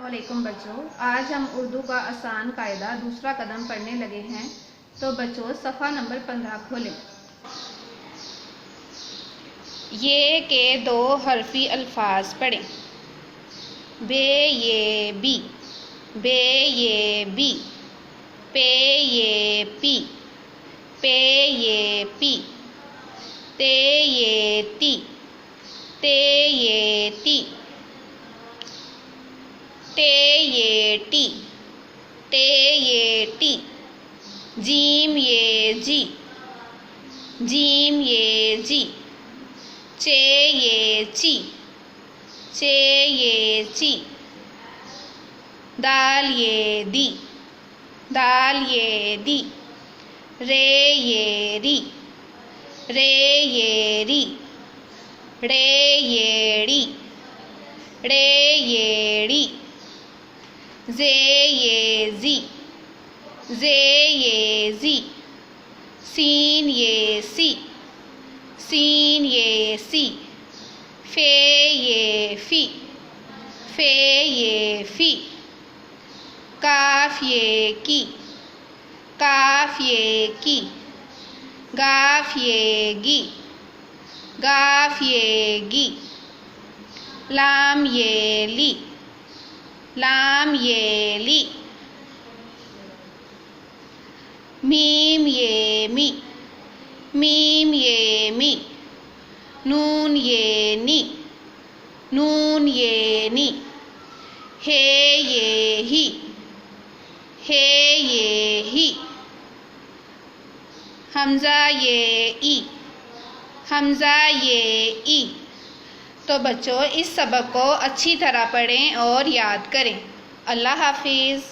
अस्सलामुअलैकुम बच्चों, आज हम उर्दू का आसान कायदा दूसरा कदम पढ़ने लगे हैं। तो बच्चों सफ़ा नंबर 15 खोलें। ये के दो हरफी अल्फाज पढ़ें। बे ये बी, बे ये बी, पे ये पी, पे ये पी, ते ये ती, ते ये ती, टे ये टी, टे ये टी, जीम ये जी, जीम ये जी, चे ये ची, चे ये ची, दाल ये दी, दाल ये दी, रे ये री, रे ये री, रे ये ड़ी, रे ये ड़ी, जे ये जी, जे ये जी, सीन ये सी, सीन ये सी, फे ये फी, फे ये फी, काफ ये की, काफ ये की, गाफ ये गी, गाफ ये गी, लाम ये ली, लाम ये ली, मीम ये मी, मीम ये मी, नून ये नी, नून ये नी, हे ये ही, हे ये ही, हमज़ा ये ई, हमज़ा ये ई। तो बच्चों इस सबक को अच्छी तरह पढ़ें और याद करें। अल्लाह हाफिज़।